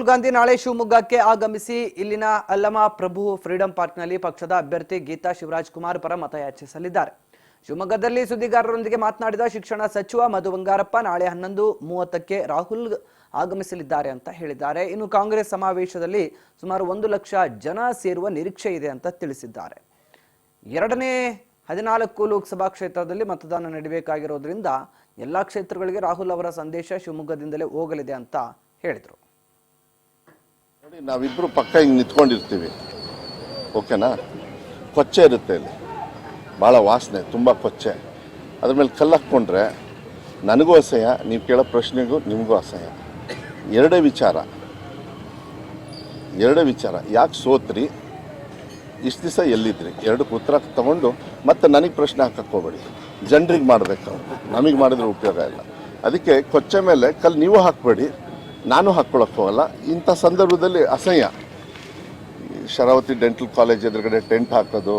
ರಾಹುಲ್ ಗಾಂಧಿ ನಾಳೆ ಶಿವಮೊಗ್ಗಕ್ಕೆ ಆಗಮಿಸಿ ಇಲ್ಲಿನ ಅಲ್ಲಮ ಪ್ರಭು ಫ್ರೀಡಂ ಪಾರ್ಕ್ನಲ್ಲಿ ಪಕ್ಷದ ಅಭ್ಯರ್ಥಿ ಗೀತಾ ಶಿವರಾಜ್ ಕುಮಾರ್ ಪರ ಮತಯಾಚಿಸಲಿದ್ದಾರೆ. ಶಿವಮೊಗ್ಗದಲ್ಲಿ ಸುದ್ದಿಗಾರರೊಂದಿಗೆ ಮಾತನಾಡಿದ ಶಿಕ್ಷಣ ಸಚಿವ ಮಧು ಬಂಗಾರಪ್ಪ ನಾಳೆ 11:30ಕ್ಕೆ ರಾಹುಲ್ ಆಗಮಿಸಲಿದ್ದಾರೆ ಅಂತ ಹೇಳಿದ್ದಾರೆ. ಇನ್ನು ಕಾಂಗ್ರೆಸ್ ಸಮಾವೇಶದಲ್ಲಿ ಸುಮಾರು 1 ಲಕ್ಷ ಜನ ಸೇರುವ ನಿರೀಕ್ಷೆ ಇದೆ ಅಂತ ತಿಳಿಸಿದ್ದಾರೆ. ಎರಡನೇ 14 ಲೋಕಸಭಾ ಕ್ಷೇತ್ರದಲ್ಲಿ ಮತದಾನ ನಡೆಯಬೇಕಾಗಿರೋದ್ರಿಂದ ಎಲ್ಲಾ ಕ್ಷೇತ್ರಗಳಿಗೆ ರಾಹುಲ್ ಅವರ ಸಂದೇಶ ಶಿವಮೊಗ್ಗದಿಂದಲೇ ಹೋಗಲಿದೆ ಅಂತ ಹೇಳಿದರು. ನೋಡಿ, ನಾವಿಬ್ರು ಪಕ್ಕ ಹಿಂಗೆ ನಿಂತ್ಕೊಂಡಿರ್ತೀವಿ, ಓಕೆನಾ? ಕೊಚ್ಚೆ ಇರುತ್ತೆ ಇಲ್ಲಿ, ಭಾಳ ವಾಸನೆ, ತುಂಬ ಕೊಚ್ಚೆ. ಅದ್ರ ಮೇಲೆ ಕಲ್ಲು ಹಾಕ್ಕೊಂಡ್ರೆ ನನಗೂ ಅಸಹ್ಯ, ನೀವು ಕೇಳೋ ಪ್ರಶ್ನೆಗೂ ನಿಮಗೂ ಅಸಹ್ಯ. ಎರಡೇ ವಿಚಾರ, ಯಾಕೆ ಸೋತ್ರಿ, ಇಷ್ಟು ದಿವಸ ಎಲ್ಲಿದ್ರಿ, ಎರಡಕ್ಕೆ ಉತ್ತರ ತಗೊಂಡು ಮತ್ತೆ ನನಗೆ ಪ್ರಶ್ನೆ ಹಾಕಕ್ಕೆ ಹೋಗ್ಬೇಡಿ. ಜನರಿಗೆ ಮಾಡಬೇಕು, ನಮಗೆ ಮಾಡಿದ್ರೆ ಉಪಯೋಗ ಇಲ್ಲ. ಅದಕ್ಕೆ ಕೊಚ್ಚೆ ಮೇಲೆ ಕಲ್ಲು ನೀವು ಹಾಕಬೇಡಿ, ನಾನು ಹಾಕ್ಕೊಳಕ್ಕೆ ಹೋಗಲ್ಲ. ಇಂಥ ಸಂದರ್ಭದಲ್ಲಿ ಅಸಹ್ಯ. ಶರಾವತಿ ಡೆಂಟಲ್ ಕಾಲೇಜ್ ಎದುರುಗಡೆ ಟೆಂಟ್ ಹಾಕೋದು,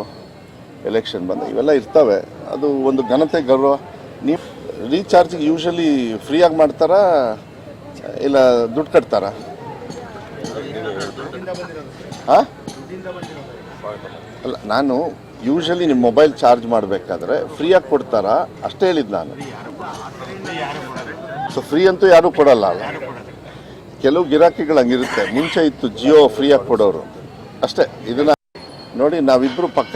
ಎಲೆಕ್ಷನ್ ಬಂದ ಇವೆಲ್ಲ ಇರ್ತವೆ. ಅದು ಒಂದು ಘನತೆ, ಗೌರವ. ನೀವು ರೀಚಾರ್ಜಿಗೆ ಯೂಶಲಿ ಫ್ರೀಯಾಗಿ ಮಾಡ್ತಾರಾ ಇಲ್ಲ ದುಡ್ಡು ಕಟ್ತಾರಾ? ಹಾಂ ಅಲ್ಲ, ನಾನು ಯೂಶಲಿ ನಿಮ್ಮ ಮೊಬೈಲ್ ಚಾರ್ಜ್ ಮಾಡಬೇಕಾದ್ರೆ ಫ್ರೀಯಾಗಿ ಕೊಡ್ತಾರಾ ಅಷ್ಟೇ ಹೇಳಿದ್ದು ನಾನು. ಸೊ ಫ್ರೀ ಅಂತೂ ಯಾರೂ ಕೊಡಲ್ಲ ಅಲ್ಲ. ಕೆಲವು ಗಿರಾಕಿಗಳು ಹಂಗಿರುತ್ತೆ. ಮುಂಚೆ ಇತ್ತು ಜಿಯೋ ಫ್ರೀಯಾಗಿ ಕೊಡೋರು ಅಷ್ಟೇ. ಇದನ್ನ ನೋಡಿ, ನಾವಿಬ್ಬರು ಪಕ್ಕ